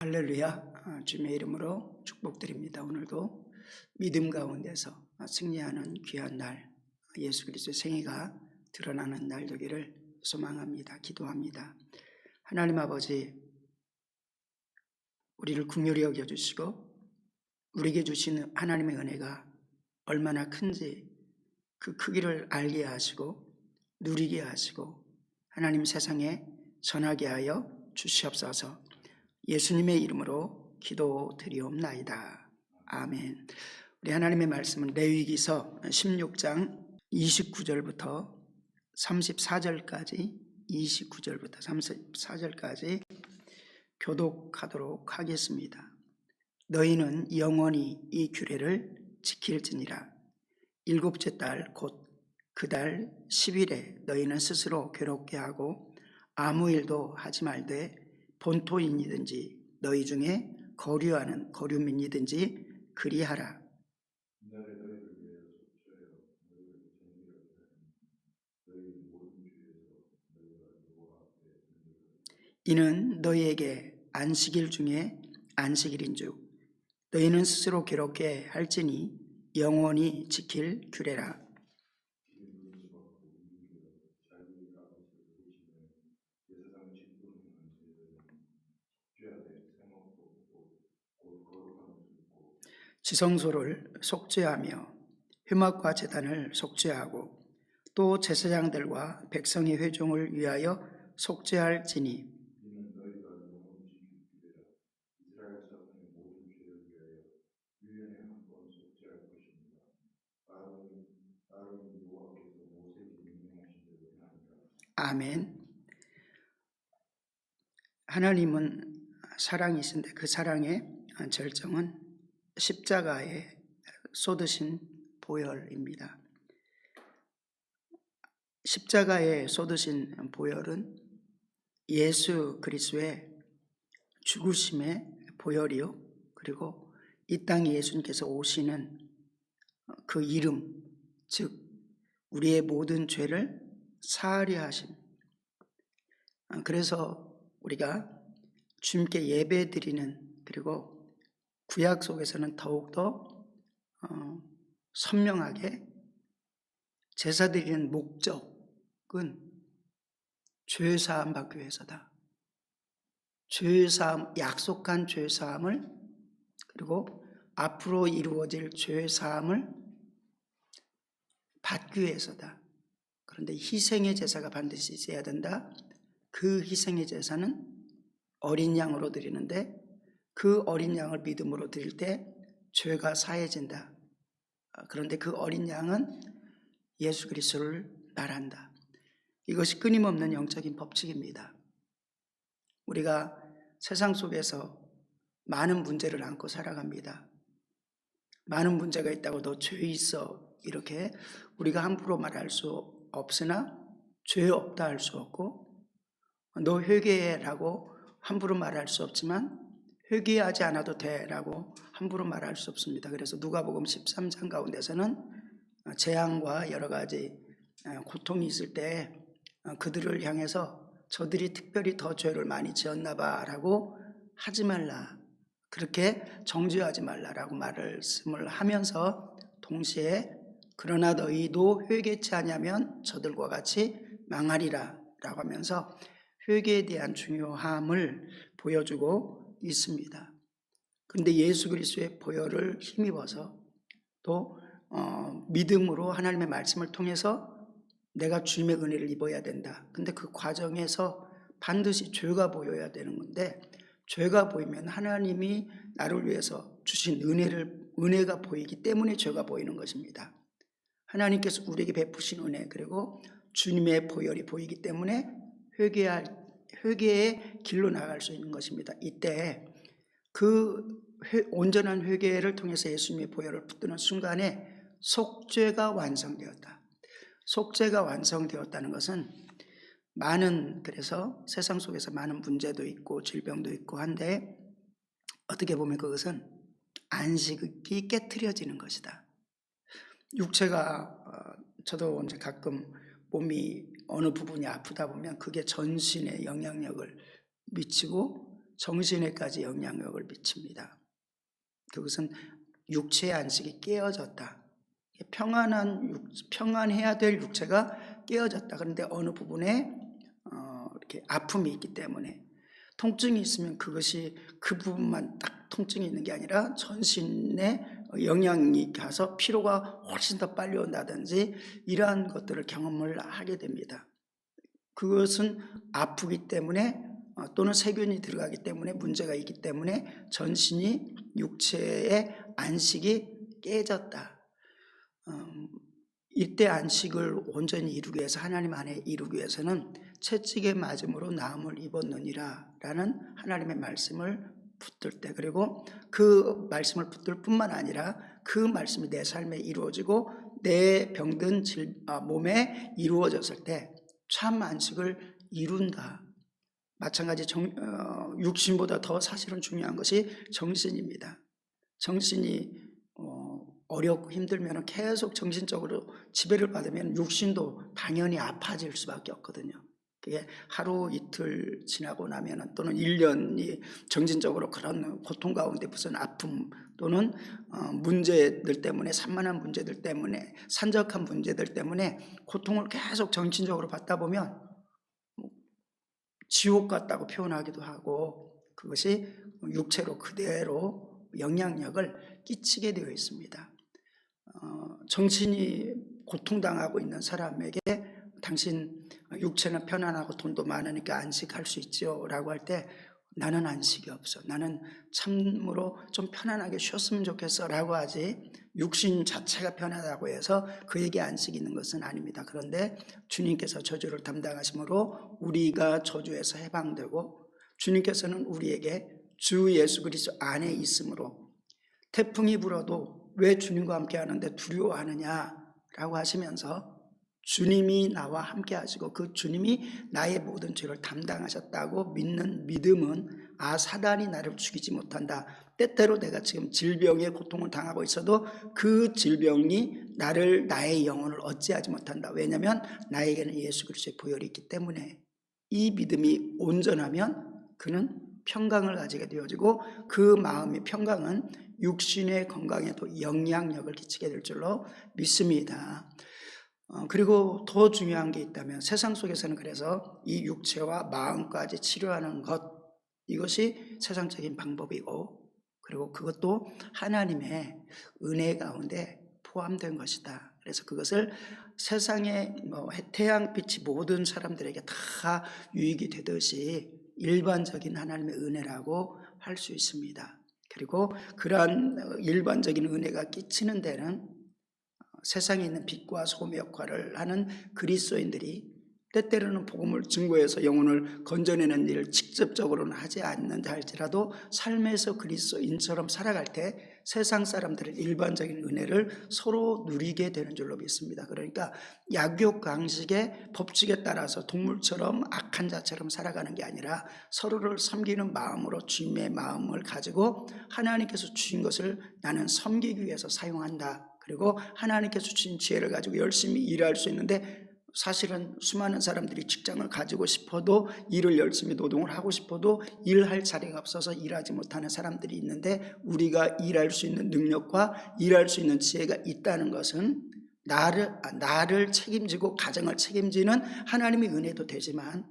할렐루야. 주님의 이름으로 축복드립니다. 오늘도 믿음 가운데서 승리하는 귀한 날, 예수 그리스도의 생애가 드러나는 날 되기를 소망합니다. 기도합니다. 하나님 아버지, 우리를 긍휼히 여겨주시고 우리에게 주시는 하나님의 은혜가 얼마나 큰지 그 크기를 알게 하시고 누리게 하시고 하나님 세상에 전하게 하여 주시옵소서. 예수님의 이름으로 기도드리옵나이다. 아멘. 우리 하나님의 말씀은 레위기서 16장 29절부터 34절까지 29절부터 34절까지 교독하도록 하겠습니다. 너희는 영원히 이 규례를 지킬지니라. 일곱째 달 곧 그 달 10일에 너희는 스스로 괴롭게 하고 아무 일도 하지 말되 본토인이든지 너희 중에 거류하는 거류민이든지 그리하라. 이는 너희에게 안식일 중에 안식일인즉 너희는 스스로 괴롭게 할지니 영원히 지킬 규례라. 지성소를 속죄하며 회막과 제단을 속죄하고 또 제사장들과 백성의 회중을 위하여 속죄할지니 아멘. 하나님은 사랑이신데 그 사랑의 절정은 십자가에 쏟으신 보혈입니다. 십자가에 쏟으신 보혈은 예수 그리스도의 죽으심의 보혈이요, 그리고 이 땅에 예수님께서 오시는 그 이름, 즉 우리의 모든 죄를 사하려 하심. 그래서 우리가 주님께 예배 드리는, 그리고 구약 속에서는 더욱더 선명하게 제사 드리는 목적은 죄사함 받기 위해서다. 죄사함, 약속한 죄사함을, 그리고 앞으로 이루어질 죄사함을 받기 위해서다. 그런데 희생의 제사가 반드시 있어야 된다. 그 희생의 제사는 어린 양으로 드리는데 그 어린 양을 믿음으로 드릴 때 죄가 사해진다. 그런데 그 어린 양은 예수 그리스도를 말한다. 이것이 끊임없는 영적인 법칙입니다. 우리가 세상 속에서 많은 문제를 안고 살아갑니다. 많은 문제가 있다고 너 죄 있어 이렇게 우리가 함부로 말할 수 없으나 죄 없다 할 수 없고, 너 회개해라고 함부로 말할 수 없지만 회개하지 않아도 돼라고 함부로 말할 수 없습니다. 그래서 누가복음 13장 가운데서는 재앙과 여러 가지 고통이 있을 때 그들을 향해서 저들이 특별히 더 죄를 많이 지었나 봐라고 하지 말라, 그렇게 정죄하지 말라라고 말씀을 하면서 동시에 그러나 너희도 회개치 아니하면 저들과 같이 망하리라 라고 하면서 회개에 대한 중요함을 보여주고 있습니다. 그런데 예수 그리스도의 보혈을 힘입어서 또 믿음으로 하나님의 말씀을 통해서 내가 주님의 은혜를 입어야 된다. 근데 그 과정에서 반드시 죄가 보여야 되는 건데, 죄가 보이면 하나님이 나를 위해서 주신 은혜가 보이기 때문에 죄가 보이는 것입니다. 하나님께서 우리에게 베푸신 은혜, 그리고 주님의 보혈이 보이기 때문에 회개의 길로 나갈 수 있는 것입니다. 이때 그 온전한 회개를 통해서 예수님의 보혈을 붙드는 순간에 속죄가 완성되었다. 속죄가 완성되었다는 것은 그래서 세상 속에서 많은 문제도 있고 질병도 있고 한데, 어떻게 보면 그것은 안식이 깨트려지는 것이다. 육체가 저도 이제 가끔 몸이 어느 부분이 아프다 보면 그게 전신에 영향력을 미치고 정신에까지 영향력을 미칩니다. 그것은 육체의 안식이 깨어졌다. 평안해야 될 육체가 깨어졌다. 그런데 어느 부분에 이렇게 아픔이 있기 때문에, 통증이 있으면 그것이 그 부분만 딱 통증이 있는 게 아니라 전신에 영향이 가서 피로가 훨씬 더 빨리 온다든지 이러한 것들을 경험을 하게 됩니다. 그것은 아프기 때문에 또는 세균이 들어가기 때문에 문제가 있기 때문에 전신이, 육체의 안식이 깨졌다. 이때 안식을 온전히 이루기 위해서, 하나님 안에 이루기 위해서는 채찍에 맞음으로 나음을 입었느니라 라는 하나님의 말씀을 붙들 때, 그리고 그 말씀을 붙들 뿐만 아니라 그 말씀이 내 삶에 이루어지고 내 병든 몸에 이루어졌을 때 참 안식을 이룬다. 마찬가지 육신보다 더 사실은 중요한 것이 정신입니다. 정신이 어렵고 힘들면 계속 정신적으로 지배를 받으면 육신도 당연히 아파질 수밖에 없거든요. 그게 하루 이틀 지나고 나면, 또는 1년이 정신적으로 그런 고통 가운데 무슨 아픔 또는 문제들 때문에, 산만한 문제들 때문에, 산적한 문제들 때문에 고통을 계속 정신적으로 받다 보면 지옥 같다고 표현하기도 하고, 그것이 육체로 그대로 영향력을 끼치게 되어 있습니다. 정신이 고통당하고 있는 사람에게 당신 육체는 편안하고 돈도 많으니까 안식할 수 있죠 라고 할 때, 나는 안식이 없어, 나는 참으로 좀 편안하게 쉬었으면 좋겠어 라고 하지, 육신 자체가 편하다고 해서 그에게 안식이 있는 것은 아닙니다. 그런데 주님께서 저주를 담당하심으로 우리가 저주에서 해방되고, 주님께서는 우리에게 주 예수 그리스도 안에 있으므로 태풍이 불어도 왜 주님과 함께 하는데 두려워하느냐라고 하시면서, 주님이 나와 함께 하시고 그 주님이 나의 모든 죄를 담당하셨다고 믿는 믿음은, 사단이 나를 죽이지 못한다. 때때로 내가 지금 질병의 고통을 당하고 있어도 그 질병이 나의 영혼을 어찌하지 못한다. 왜냐하면 나에게는 예수 그리스도의 보혈이 있기 때문에. 이 믿음이 온전하면 그는 평강을 가지게 되어지고, 그 마음의 평강은 육신의 건강에도 영향력을 끼치게 될 줄로 믿습니다. 그리고 더 중요한 게 있다면, 세상 속에서는 그래서 이 육체와 마음까지 치료하는 것, 이것이 세상적인 방법이고, 그리고 그것도 하나님의 은혜 가운데 포함된 것이다. 그래서 그것을 세상의 태양빛이 모든 사람들에게 다 유익이 되듯이 일반적인 하나님의 은혜라고 할 수 있습니다. 그리고 그러한 일반적인 은혜가 끼치는 데는 세상에 있는 빛과 소금의 역할을 하는 그리스도인들이 때때로는 복음을 증거해서 영혼을 건져내는 일을 직접적으로는 하지 않는다 할지라도 삶에서 그리스도인처럼 살아갈 때 세상 사람들은 일반적인 은혜를 서로 누리게 되는 줄로 믿습니다. 그러니까 약육 강식의 법칙에 따라서 동물처럼 악한 자처럼 살아가는 게 아니라 서로를 섬기는 마음으로 주님의 마음을 가지고 하나님께서 주신 것을 나는 섬기기 위해서 사용한다. 그리고 하나님께서 주신 지혜를 가지고 열심히 일할 수 있는데, 사실은 수많은 사람들이 직장을 가지고 싶어도, 일을 열심히 노동을 하고 싶어도 일할 자리가 없어서 일하지 못하는 사람들이 있는데, 우리가 일할 수 있는 능력과 일할 수 있는 지혜가 있다는 것은 나를 책임지고 가정을 책임지는 하나님의 은혜도 되지만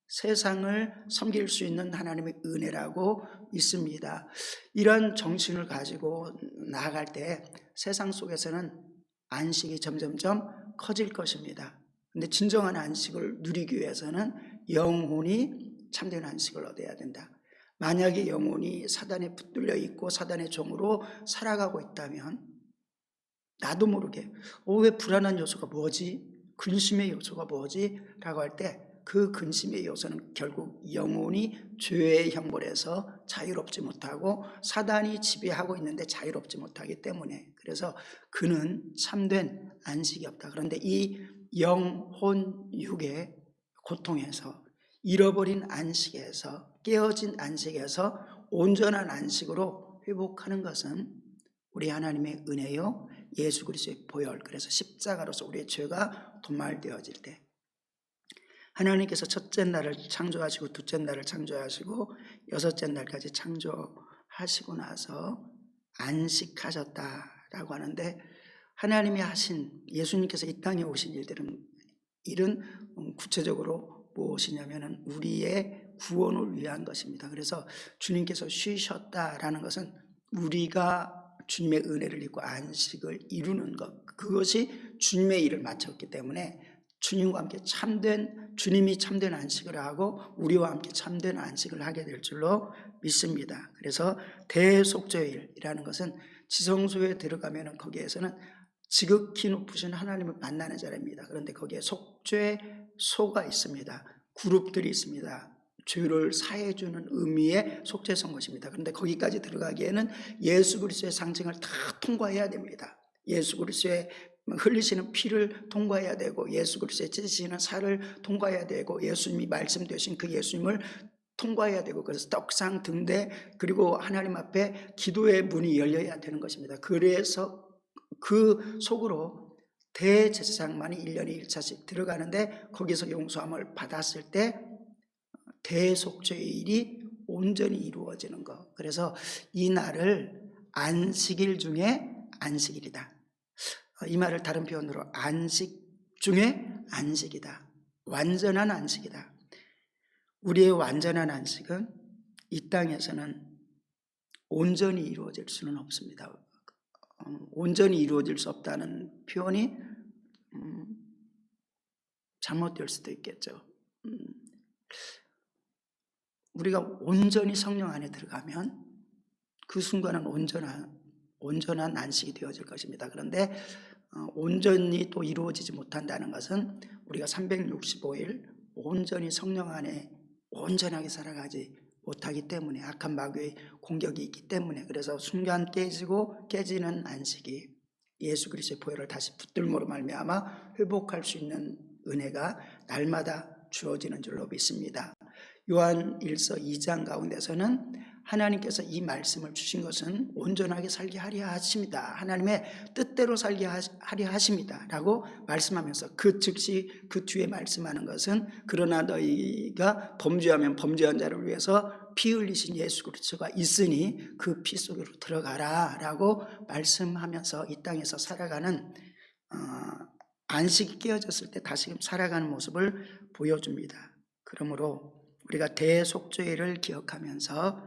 세상을 섬길 수 있는 하나님의 은혜라고 있습니다. 이런 정신을 가지고 나아갈 때 세상 속에서는 안식이 점점점 커질 것입니다. 근데 진정한 안식을 누리기 위해서는 영혼이 참된 안식을 얻어야 된다. 만약에 영혼이 사단에 붙들려 있고 사단의 종으로 살아가고 있다면, 나도 모르게 왜 불안한 요소가 뭐지? 근심의 요소가 뭐지? 라고 할 때 그 근심의 요소는 결국 영혼이 죄의 형벌에서 자유롭지 못하고 사단이 지배하고 있는데 자유롭지 못하기 때문에, 그래서 그는 참된 안식이 없다. 그런데 이 영혼 육의 고통에서, 잃어버린 안식에서, 깨어진 안식에서 온전한 안식으로 회복하는 것은 우리 하나님의 은혜요 예수 그리스도의 보혈, 그래서 십자가로서 우리의 죄가 도말되어질 때 하나님께서 첫째 날을 창조하시고 둘째 날을 창조하시고 여섯째 날까지 창조하시고 나서 안식하셨다라고 하는데, 하나님이 하신, 예수님께서 이 땅에 오신 일은 구체적으로 무엇이냐면 우리의 구원을 위한 것입니다. 그래서 주님께서 쉬셨다라는 것은 우리가 주님의 은혜를 입고 안식을 이루는 것, 그것이 주님의 일을 마쳤기 때문에 주님과 함께 주님이 참된 안식을 하고 우리와 함께 참된 안식을 하게 될 줄로 믿습니다. 그래서 대속죄일이라는 것은 지성소에 들어가면 거기에서는 지극히 높으신 하나님을 만나는 자리입니다. 그런데 거기에 속죄소가 있습니다. 그룹들이 있습니다. 죄를 사해주는 의미의 속죄소인 것입니다. 그런데 거기까지 들어가기에는 예수 그리스도의 상징을 다 통과해야 됩니다. 예수 그리스도의 흘리시는 피를 통과해야 되고, 예수 그리스도의 찢으시는 살을 통과해야 되고, 예수님이 말씀되신 그 예수님을 통과해야 되고, 그래서 떡상 등대, 그리고 하나님 앞에 기도의 문이 열려야 되는 것입니다. 그래서 그 속으로 대제사장만이 1년에 1차씩 들어가는데, 거기서 용서함을 받았을 때 대속죄일이 온전히 이루어지는 것. 그래서 이 날을 안식일 중에 안식일이다. 이 말을 다른 표현으로 안식 중에 안식이다. 완전한 안식이다. 우리의 완전한 안식은 이 땅에서는 온전히 이루어질 수는 없습니다. 온전히 이루어질 수 없다는 표현이 잘못될 수도 있겠죠. 우리가 온전히 성령 안에 들어가면 그 순간은 온전한 안식이 되어질 것입니다. 그런데 온전히 또 이루어지지 못한다는 것은 우리가 365일 온전히 성령 안에 온전하게 살아가지 못하기 때문에, 악한 마귀의 공격이 있기 때문에, 그래서 순간 깨지는 안식이 예수 그리스도의 보혈을 다시 붙들므로 말미암아 회복할 수 있는 은혜가 날마다 주어지는 줄로 믿습니다. 요한 1서 2장 가운데서는 하나님께서 이 말씀을 주신 것은 온전하게 살게 하려 하십니다. 하나님의 뜻대로 살게 하려 하십니다 라고 말씀하면서, 그 즉시 그 뒤에 말씀하는 것은 그러나 너희가 범죄하면 범죄한 자를 위해서 피 흘리신 예수 그리스도가 있으니 그 피 속으로 들어가라 라고 말씀하면서 이 땅에서 살아가는 안식이 깨어졌을 때 다시금 살아가는 모습을 보여줍니다. 그러므로 우리가 대속죄일을 기억하면서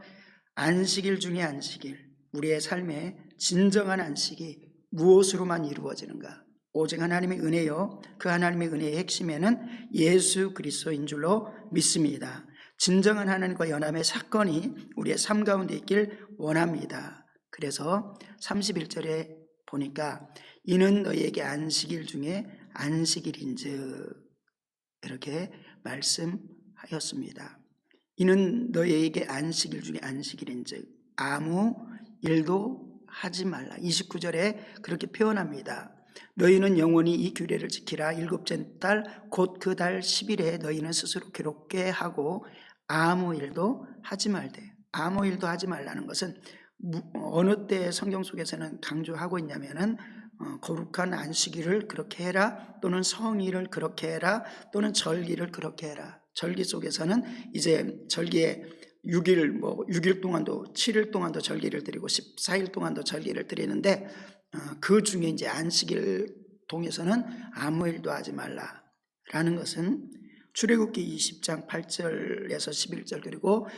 안식일 중에 안식일, 우리의 삶의 진정한 안식이 무엇으로만 이루어지는가? 오직 하나님의 은혜요, 그 하나님의 은혜의 핵심에는 예수 그리스도인 줄로 믿습니다. 진정한 하나님과 연합의 사건이 우리의 삶 가운데 있길 원합니다. 그래서 31절에 보니까 이는 너희에게 안식일 중에 안식일인즉 이렇게 말씀하였습니다. 이는 너희에게 안식일 중에 안식일인즉 아무 일도 하지 말라. 29절에 그렇게 표현합니다. 너희는 영원히 이 규례를 지키라. 일곱째 달 곧 그 달 10일에 너희는 스스로 괴롭게 하고 아무 일도 하지 말되. 아무 일도 하지 말라는 것은 어느 때 성경 속에서는 강조하고 있냐면은 거룩한 안식일을 그렇게 해라, 또는 성일을 그렇게 해라, 또는 절기를 그렇게 해라. 절기 속에서는 이제 절기에 6일 동안도 7일 동안도 절기를 드리고 14일 동안도 절기를 드리는데, 그 중에 이제 안식일 통해서는 아무 일도 하지 말라라는 것은 출애굽기 20장 8절에서 11절, 그리고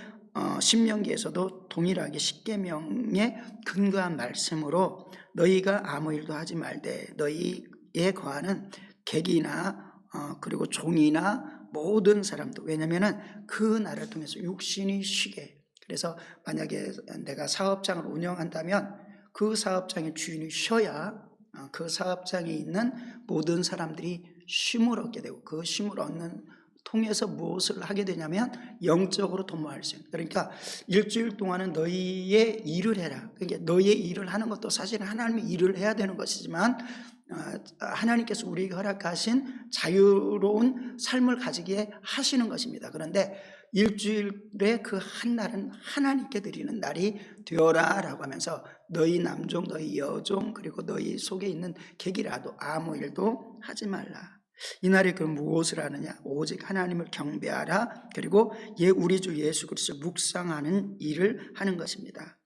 신명기에서도 동일하게 십계명에 근거한 말씀으로 너희가 아무 일도 하지 말되 너희에 거하는 객이나 그리고 종이나 모든 사람도, 왜냐하면 그 나라를 통해서 육신이 쉬게, 그래서 만약에 내가 사업장을 운영한다면 그 사업장의 주인이 쉬어야 그 사업장에 있는 모든 사람들이 쉼을 얻게 되고, 그 쉼을 얻는 통해서 무엇을 하게 되냐면 영적으로 도모할 수 있는, 그러니까 일주일 동안은 너희의 일을 해라. 그러니까 너희의 일을 하는 것도 사실은 하나님의 일을 해야 되는 것이지만 하나님께서 우리에게 허락하신 자유로운 삶을 가지게 하시는 것입니다. 그런데 일주일의 그 한 날은 하나님께 드리는 날이 되어라 라고 하면서 너희 남종 너희 여종 그리고 너희 속에 있는 객이라도 아무 일도 하지 말라. 이날에 그 무엇을 하느냐? 오직 하나님을 경배하라. 그리고 우리 주 예수 그리스도 묵상하는 일을 하는 것입니다.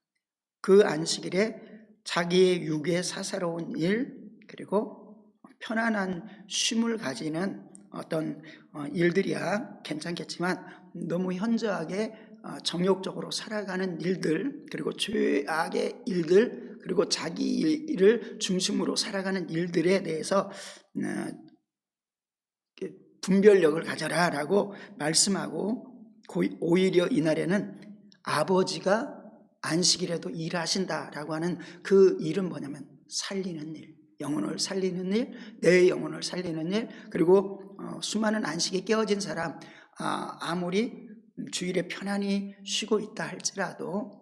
그 안식일에 자기의 육의 사사로운 일, 그리고 편안한 쉼을 가지는 어떤 일들이야 괜찮겠지만 너무 현저하게 정욕적으로 살아가는 일들, 그리고 죄악의 일들, 그리고 자기 일을 중심으로 살아가는 일들에 대해서 분별력을 가져라 라고 말씀하고, 오히려 이날에는 아버지가 안식일에도 일하신다라고 하는 그 일은 뭐냐면 살리는 일, 영혼을 살리는 일, 내 영혼을 살리는 일, 그리고 수많은 안식에 깨어진 사람, 아무리 주일에 편안히 쉬고 있다 할지라도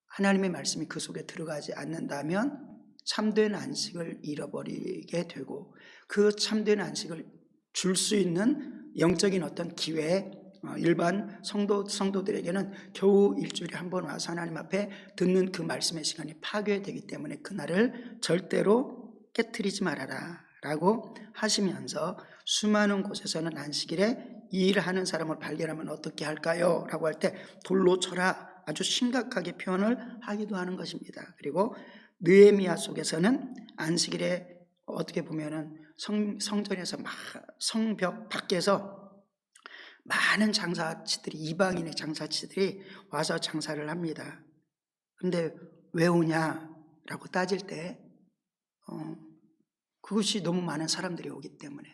하나님의 말씀이 그 속에 들어가지 않는다면 참된 안식을 잃어버리게 되고, 그 참된 안식을 줄 수 있는 영적인 어떤 기회, 일반 성도들에게는 겨우 일주일에 한 번 와서 하나님 앞에 듣는 그 말씀의 시간이 파괴되기 때문에 그날을 절대로 깨트리지 말아라 라고 하시면서, 수많은 곳에서는 안식일에 일하는 사람을 발견하면 어떻게 할까요? 라고 할 때 돌로 쳐라, 아주 심각하게 표현을 하기도 하는 것입니다. 그리고 느헤미야 속에서는 안식일에 어떻게 보면은 성전에서 성벽 밖에서 많은 장사치들이, 이방인의 장사치들이 와서 장사를 합니다. 그런데 왜 오냐라고 따질 때 그것이 너무 많은 사람들이 오기 때문에.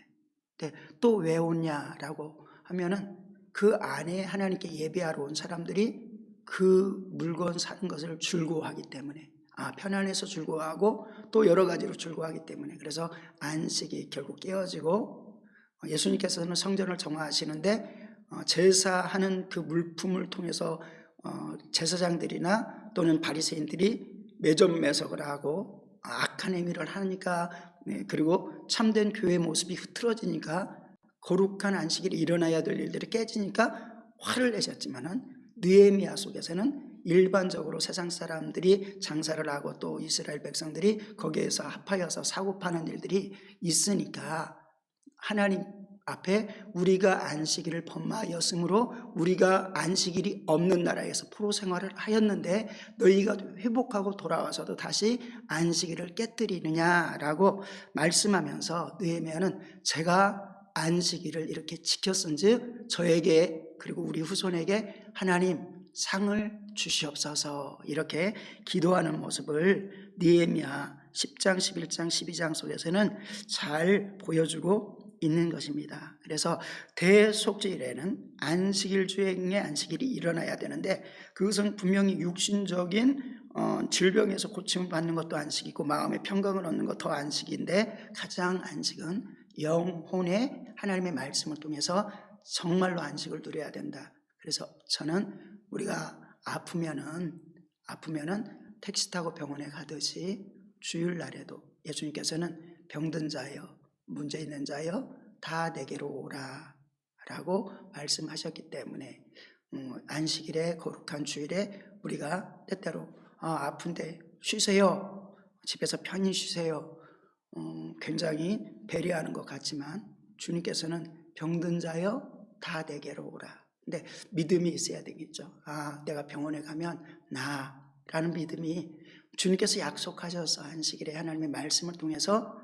근데 또 왜 오냐라고 하면은 그 안에 하나님께 예배하러 온 사람들이 그 물건 사는 것을 즐거워하기 때문에, 편안해서 즐거워하고 또 여러 가지로 즐거워하기 때문에, 그래서 안식이 결국 깨어지고, 예수님께서는 성전을 정화하시는데 제사하는 그 물품을 통해서 제사장들이나 또는 바리새인들이 매점매석을 하고 악한 행위를 하니까, 그리고 참된 교회의 모습이 흐트러지니까, 거룩한 안식일이 일어나야 될 일들이 깨지니까 화를 내셨지만은, 느헤미야 속에서는 일반적으로 세상 사람들이 장사를 하고 또 이스라엘 백성들이 거기에서 합하여서 사고 파는 일들이 있으니까, 하나님 앞에 우리가 안식일을 범하였으므로 우리가 안식일이 없는 나라에서 포로 생활을 하였는데 너희가 회복하고 돌아와서도 다시 안식일을 깨뜨리느냐라고 말씀하면서, 느헤미야는 제가 안식일을 이렇게 지켰은즉 저에게 그리고 우리 후손에게 하나님 상을 주시옵소서, 이렇게 기도하는 모습을 느헤미야 10장, 11장, 12장 속에서는 잘 보여주고 있는 것입니다. 그래서 대속죄일에는 안식일 주행의 안식일이 일어나야 되는데, 그것은 분명히 육신적인 질병에서 고침을 받는 것도 안식이고 마음의 평강을 얻는 것도 안식인데, 가장 안식은 영혼의 하나님의 말씀을 통해서 정말로 안식을 누려야 된다. 그래서 저는 우리가 아프면은 택시 타고 병원에 가듯이 주일날에도 예수님께서는 병든 자여, 문제 있는 자여 다 내게로 오라 라고 말씀하셨기 때문에, 안식일에, 거룩한 주일에 우리가 때때로 아픈데 쉬세요, 집에서 편히 쉬세요, 굉장히 배려하는 것 같지만 주님께서는 병든 자여 다 내게로 오라. 근데 믿음이 있어야 되겠죠. 내가 병원에 가면 나라는 믿음이, 주님께서 약속하셔서 안식일에 하나님의 말씀을 통해서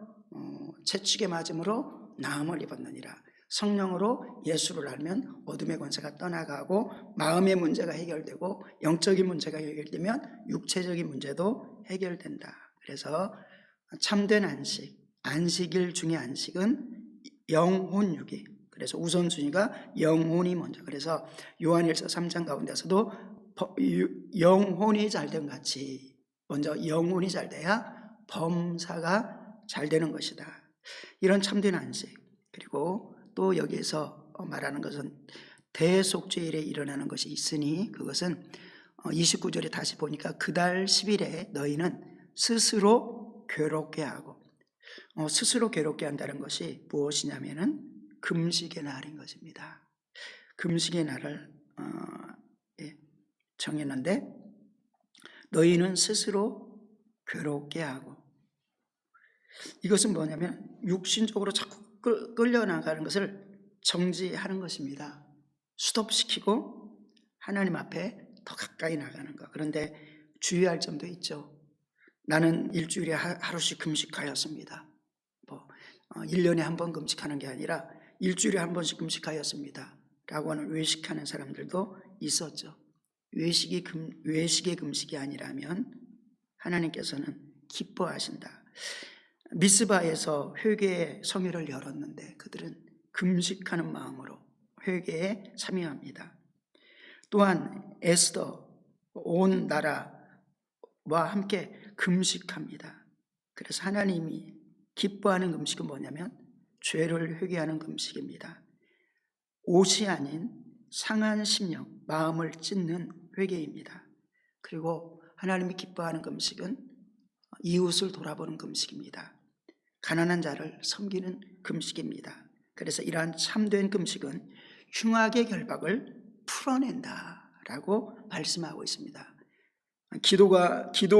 채찍에 맞음으로 나음을 입었느니라. 성령으로 예수를 알면 어둠의 권세가 떠나가고 마음의 문제가 해결되고 영적인 문제가 해결되면 육체적인 문제도 해결된다. 그래서 참된 안식일 중에 안식은 영혼육이, 그래서 우선순위가 영혼이 먼저. 그래서 요한일서 3장 가운데서도 영혼이 잘된 같이 먼저 영혼이 잘 돼야 범사가 잘 되는 것이다. 이런 참된 안식. 그리고 또 여기에서 말하는 것은 대속죄일에 일어나는 것이 있으니, 그것은 29절에 다시 보니까 그달 10일에 너희는 스스로 괴롭게 하고, 스스로 괴롭게 한다는 것이 무엇이냐면은 금식의 날인 것입니다. 금식의 날을 정했는데, 너희는 스스로 괴롭게 하고, 이것은 뭐냐면 육신적으로 자꾸 끌려나가는 것을 정지하는 것입니다. 스톱시키고 하나님 앞에 더 가까이 나가는 것. 그런데 주의할 점도 있죠. 나는 일주일에 하루씩 금식하였습니다. 1년에 한 번 금식하는 게 아니라 일주일에 한 번씩 금식하였습니다 라고 하는 외식하는 사람들도 있었죠. 외식의 금식이 아니라면 하나님께서는 기뻐하신다. 미스바에서 회개의 성회를 열었는데 그들은 금식하는 마음으로 회개에 참여합니다. 또한 에스더 온 나라와 함께 금식합니다. 그래서 하나님이 기뻐하는 금식은 뭐냐면 죄를 회개하는 금식입니다. 옷이 아닌 상한 심령, 마음을 찢는 회개입니다. 그리고 하나님이 기뻐하는 금식은 이웃을 돌아보는 금식입니다. 가난한 자를 섬기는 금식입니다. 그래서 이러한 참된 금식은 흉악의 결박을 풀어낸다라고 말씀하고 있습니다. 기도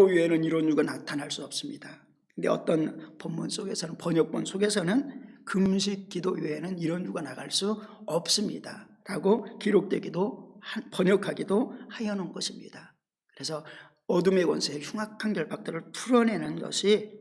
외에는 이런 이유가 나타날 수 없습니다. 근데 어떤 본문 속에서는, 번역본 속에서는 금식 기도 외에는 이런 이유가 나갈 수 없습니다 라고 기록되기도 번역하기도 하여놓은 것입니다. 그래서 어둠의 권세의 흉악한 결박들을 풀어내는 것이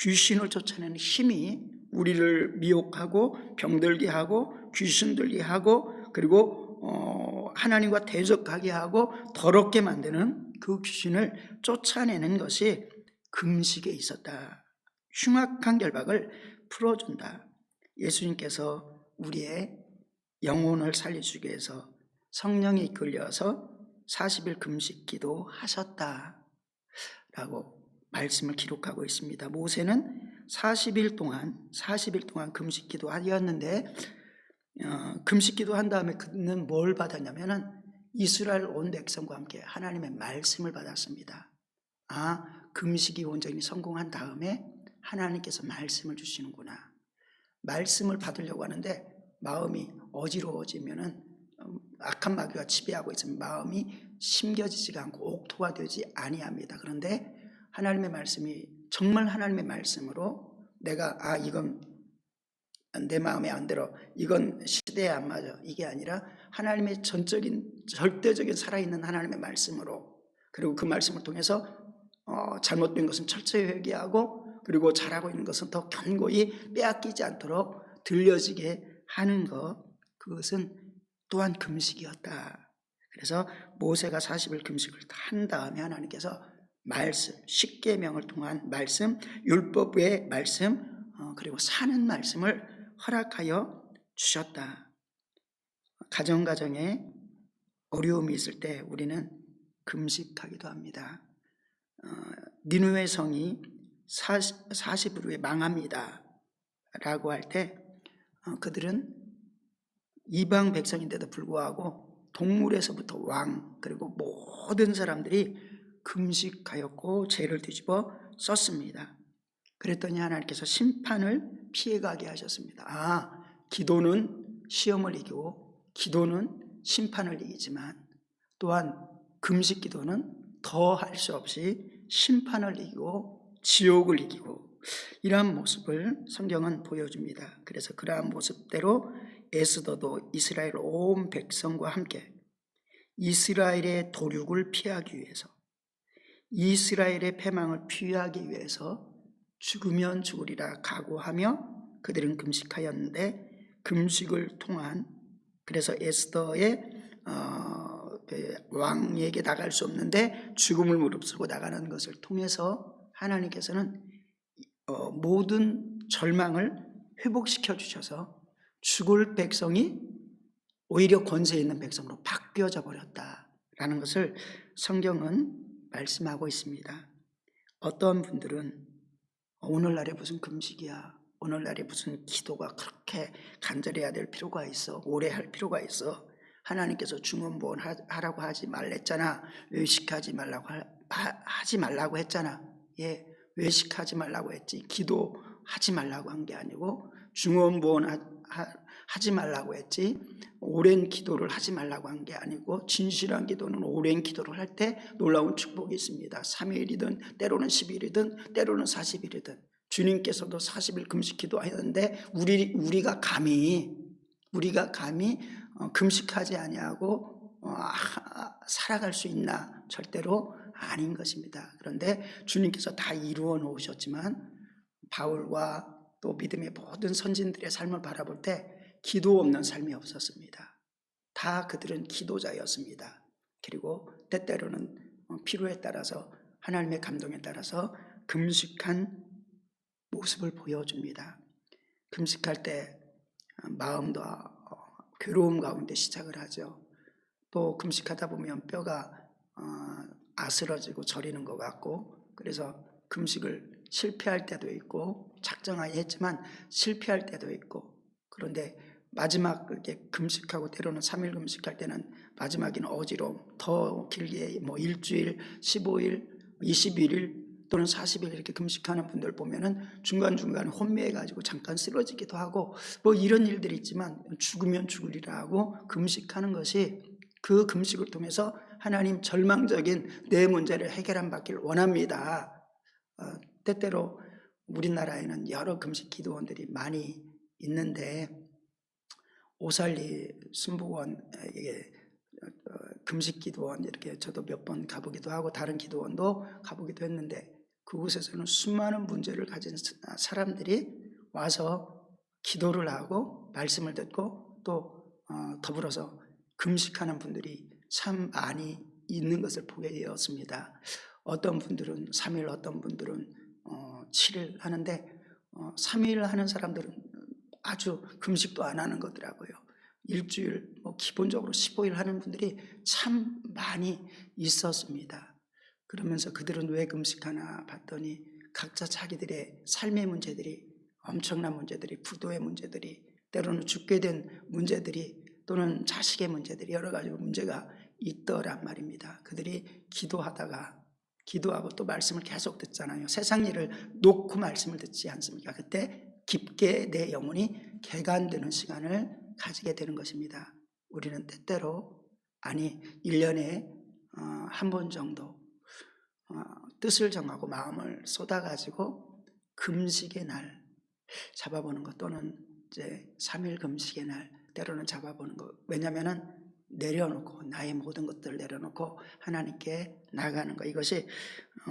귀신을 쫓아내는 힘이 우리를 미혹하고 병들게 하고 귀신 들게 하고 그리고 하나님과 대적하게 하고 더럽게 만드는 그 귀신을 쫓아내는 것이 금식에 있었다. 흉악한 결박을 풀어준다. 예수님께서 우리의 영혼을 살려주기 위해서 성령이 이끌려서 40일 금식 기도하셨다라고 말씀을 기록하고 있습니다. 모세는 40일 동안 금식 기도하였는데 금식 기도한 다음에 그는 뭘 받았냐면은 이스라엘 온 백성과 함께 하나님의 말씀을 받았습니다. 금식이 온전히 성공한 다음에 하나님께서 말씀을 주시는구나. 말씀을 받으려고 하는데 마음이 어지러워지면은 악한 마귀가 지배하고 있으면 마음이 심겨지지가 않고 옥토가 되지 아니합니다. 그런데 하나님의 말씀이 정말 하나님의 말씀으로 내가 이건 내 마음에 안 들어, 이건 시대에 안 맞아, 이게 아니라 하나님의 절대적인 살아있는 하나님의 말씀으로, 그리고 그 말씀을 통해서 잘못된 것은 철저히 회개하고 그리고 잘하고 있는 것은 더 견고히 빼앗기지 않도록 들려지게 하는 것, 그것은 또한 금식이었다. 그래서 모세가 40일 금식을 한 다음에 하나님께서 말씀, 십계명을 통한 말씀, 율법의 말씀, 그리고 사는 말씀을 허락하여 주셨다. 가정에 어려움이 있을 때 우리는 금식하기도 합니다. 니느웨 성이 40일 후에 망합니다 라고 할 때 그들은 이방 백성인데도 불구하고 동물에서부터 왕 그리고 모든 사람들이 금식하였고 죄를 뒤집어 썼습니다. 그랬더니 하나님께서 심판을 피해가게 하셨습니다. 기도는 시험을 이기고 기도는 심판을 이기지만 또한 금식 기도는 더 할 수 없이 심판을 이기고 지옥을 이기고 이러한 모습을 성경은 보여줍니다. 그래서 그러한 모습대로 에스더도 이스라엘 온 백성과 함께 이스라엘의 도륙을 피하기 위해서, 이스라엘의 패망을 피하기 위해서 죽으면 죽으리라 각오하며 그들은 금식하였는데, 금식을 통한, 그래서 에스더의 왕에게 나갈 수 없는데 죽음을 무릅쓰고 나가는 것을 통해서 하나님께서는 모든 절망을 회복시켜 주셔서 죽을 백성이 오히려 권세 있는 백성으로 바뀌어져 버렸다라는 것을 성경은 말씀하고 있습니다. 어떤 분들은 오늘날에 무슨 금식이야, 오늘날에 무슨 기도가 그렇게 간절해야 될 필요가 있어, 오래 할 필요가 있어, 하나님께서 중언부언 하라고 하지 말랬잖아, 외식하지 말라고 하지 말라고 했잖아. 외식하지 말라고 했지 기도하지 말라고 한 게 아니고 중언부언 하지 말라고 했지 오랜 기도를 하지 말라고 한 게 아니고, 진실한 기도는 오랜 기도를 할 때 놀라운 축복이 있습니다. 3일이든 때로는 10일이든 때로는 40일이든 주님께서도 40일 금식 기도하였는데 우리가 감히 금식하지 아니하고 살아갈 수 있나? 절대로 아닌 것입니다. 그런데 주님께서 다 이루어 놓으셨지만 바울과 또 믿음의 모든 선진들의 삶을 바라볼 때 기도 없는 삶이 없었습니다. 다 그들은 기도자였습니다. 그리고 때때로는 필요에 따라서 하나님의 감동에 따라서 금식한 모습을 보여줍니다. 금식할 때 마음도 괴로움 가운데 시작을 하죠. 또 금식하다 보면 뼈가 아스러지고 저리는 것 같고, 그래서 금식을 실패할 때도 있고 작정하에 했지만 실패할 때도 있고, 그런데 마지막 이렇게 금식하고 때로는 3일 금식할 때는 마지막에는 어지러움, 더 길게 뭐 일주일, 15일, 21일 또는 40일 이렇게 금식하는 분들 보면은 중간중간 혼미해가지고 잠깐 쓰러지기도 하고 뭐 이런 일들이 있지만 죽으면 죽으리라 하고 금식하는 것이, 그 금식을 통해서 하나님 절망적인 내 문제를 해결한 받기를 원합니다. 때때로 우리나라에는 여러 금식 기도원들이 많이 있는데 오살리 순복원에게 금식 기도원 이렇게 저도 몇 번 가보기도 하고 다른 기도원도 가보기도 했는데, 그곳에서는 수많은 문제를 가진 사람들이 와서 기도를 하고 말씀을 듣고 또 더불어서 금식하는 분들이 참 많이 있는 것을 보게 되었습니다. 어떤 분들은 3일, 어떤 분들은 7일 하는데 3일 하는 사람들은 아주 금식도 안 하는 거더라고요. 일주일, 기본적으로 15일 하는 분들이 참 많이 있었습니다. 그러면서 그들은 왜 금식하나 봤더니 각자 자기들의 삶의 문제들이, 엄청난 문제들이, 부도의 문제들이, 때로는 죽게 된 문제들이, 또는 자식의 문제들이, 여러 가지 문제가 있더란 말입니다. 그들이 기도하고 또 말씀을 계속 듣잖아요. 세상 일을 놓고 말씀을 듣지 않습니까? 그때 깊게 내 영혼이 개간되는 시간을 가지게 되는 것입니다. 우리는 때때로 1년에 한 번 정도 뜻을 정하고 마음을 쏟아가지고 금식의 날 잡아보는 것, 또는 이제 3일 금식의 날 때로는 잡아보는 것. 왜냐하면 내려놓고, 나의 모든 것들을 내려놓고 하나님께 나아가는 것, 이것이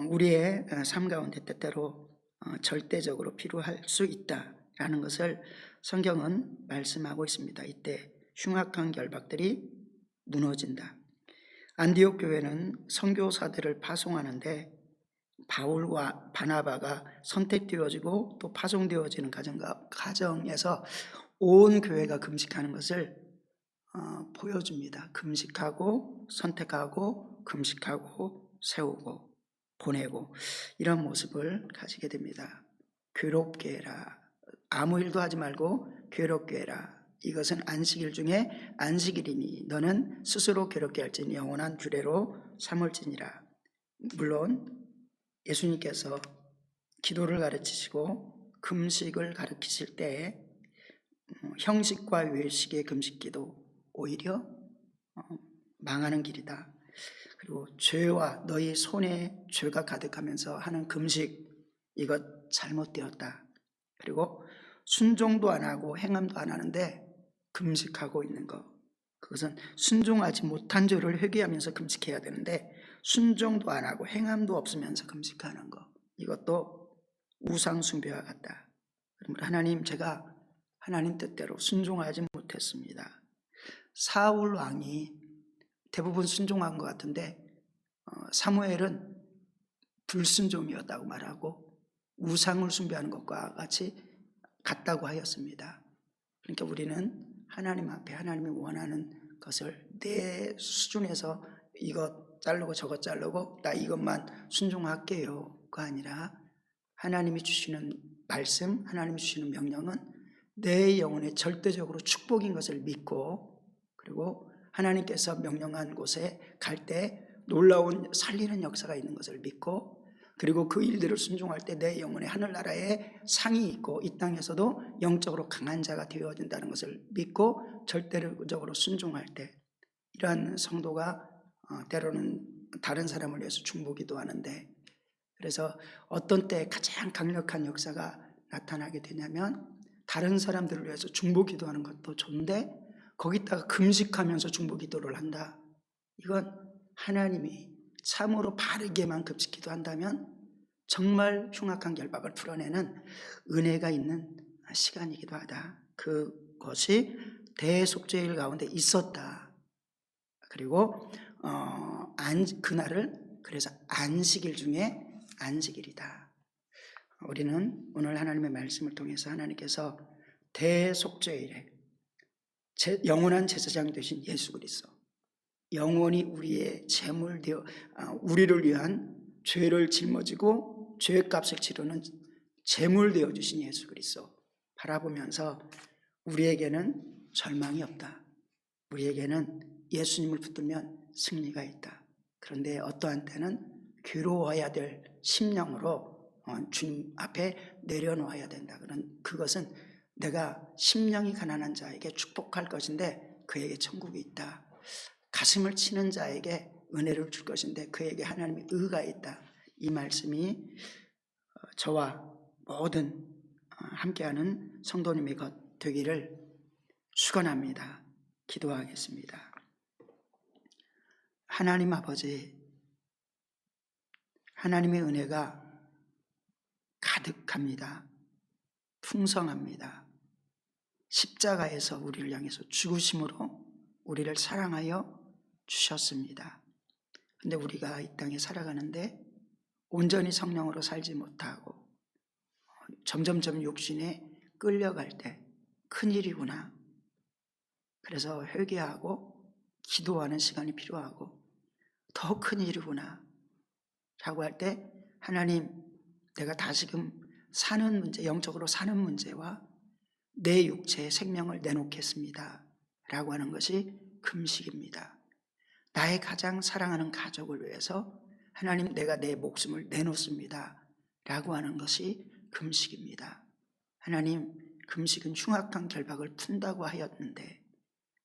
우리의 삶 가운데 때때로 절대적으로 필요할 수 있다라는 것을 성경은 말씀하고 있습니다. 이때 흉악한 결박들이 무너진다. 안디옥 교회는 선교사들을 파송하는데 바울과 바나바가 선택되어지고 또 파송되어지는 과정에서 온 교회가 금식하는 것을 보여줍니다. 금식하고 선택하고 금식하고 세우고 보내고 이런 모습을 가지게 됩니다. 괴롭게 해라. 아무 일도 하지 말고 괴롭게 해라. 이것은 안식일 중에 안식일이니 너는 스스로 괴롭게 할지니 영원한 규례로 삼을지니라. 물론 예수님께서 기도를 가르치시고 금식을 가르치실 때 형식과 외식의 금식기도 오히려 망하는 길이다. 그리고 죄와 너희 손에 죄가 가득하면서 하는 금식, 이것 잘못되었다. 그리고 순종도 안 하고 행함도 안 하는데 금식하고 있는 것, 그것은 순종하지 못한 죄를 회개하면서 금식해야 되는데 순종도 안 하고 행함도 없으면서 금식하는 것, 이것도 우상 숭배와 같다. 하나님, 제가 하나님 뜻대로 순종하지 못했습니다. 사울 왕이 대부분 순종한 것 같은데 사무엘은 불순종이었다고 말하고 우상을 숭배하는 것과 같다고 하였습니다. 그러니까 우리는 하나님 앞에 하나님이 원하는 것을 내 수준에서 이것 자르고 저것 자르고 나 이것만 순종할게요가 아니라 하나님이 주시는 말씀, 하나님이 주시는 명령은 내 영혼에 절대적으로 축복인 것을 믿고, 그리고 하나님께서 명령한 곳에 갈 때 놀라운 살리는 역사가 있는 것을 믿고, 그리고 그 일들을 순종할 때 내 영혼에 하늘나라에 상이 있고 이 땅에서도 영적으로 강한 자가 되어진다는 것을 믿고 절대적으로 순종할 때, 이러한 성도가 때로는 다른 사람을 위해서 중보기도 하는데 그래서 어떤 때 가장 강력한 역사가 나타나게 되냐면 다른 사람들을 위해서 중보 기도하는 것도 좋은데 거기다가 금식하면서 중보 기도를 한다. 이건 하나님이 참으로 바르게만 금식 기도한다면 정말 흉악한 결박을 풀어내는 은혜가 있는 시간이기도 하다. 그것이 대속죄일 가운데 있었다. 그리고 그날을 그래서 안식일 중에 안식일이다. 우리는 오늘 하나님의 말씀을 통해서 하나님께서 대속죄일에 영원한 제사장 되신 예수 그리스도, 영원히 우리의 제물 되어 우리를 위한 죄를 짊어지고 죄값을 치르는 제물 되어 주신 예수 그리스도 바라보면서 우리에게는 절망이 없다. 우리에게는 예수님을 붙들면 승리가 있다. 그런데 어떠한 때는 괴로워야 될 심령으로 주님 앞에 내려놓아야 된다. 그것은 내가 심령이 가난한 자에게 축복할 것인데 그에게 천국이 있다. 가슴을 치는 자에게 은혜를 줄 것인데 그에게 하나님의 의가 있다. 이 말씀이 저와 모든 함께하는 성도님의 것 되기를 축원합니다. 기도하겠습니다. 하나님 아버지, 하나님의 은혜가 가득합니다. 풍성합니다. 십자가에서 우리를 향해서 죽으심으로 우리를 사랑하여 주셨습니다. 근데 우리가 이 땅에 살아가는데 온전히 성령으로 살지 못하고 점점점 욕심에 끌려갈 때 큰일이구나. 그래서 회개하고 기도하는 시간이 필요하고 더 큰일이구나 라고 할 때 하나님, 내가 다시금 사는 문제, 영적으로 사는 문제와 내 육체의 생명을 내놓겠습니다 라고 하는 것이 금식입니다. 나의 가장 사랑하는 가족을 위해서 하나님, 내가 내 목숨을 내놓습니다 라고 하는 것이 금식입니다. 하나님, 금식은 흉악한 결박을 푼다고 하였는데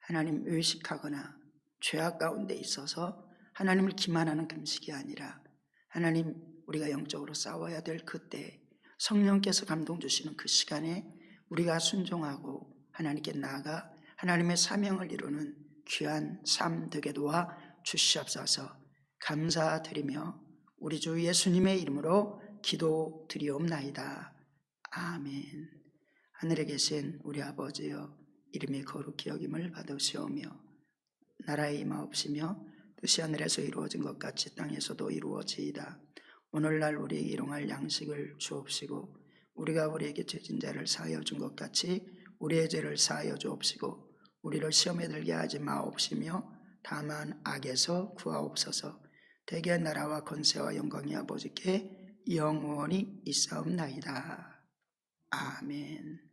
하나님, 의식하거나 죄악 가운데 있어서 하나님을 기만하는 금식이 아니라 하나님, 우리가 영적으로 싸워야 될 그때 성령께서 감동 주시는 그 시간에 우리가 순종하고 하나님께 나아가 하나님의 사명을 이루는 귀한 삶 되게 도와 주시옵소서. 감사드리며 우리 주 예수님의 이름으로 기도드리옵나이다. 아멘. 하늘에 계신 우리 아버지여, 이름이 거룩히 여김을 받으시오며 나라의 임하옵시며 뜻이 하늘에서 이루어진 것 같이 땅에서도 이루어지이다. 오늘날 우리에게 일용할 양식을 주옵시고 우리가 우리에게 죄진 자를 사하여 준 것 같이 우리의 죄를 사하여 주옵시고 우리를 시험에 들게 하지 마옵시며 다만 악에서 구하옵소서. 대개 나라와 권세와 영광이 아버지께 영원히 있사옵나이다. 아멘.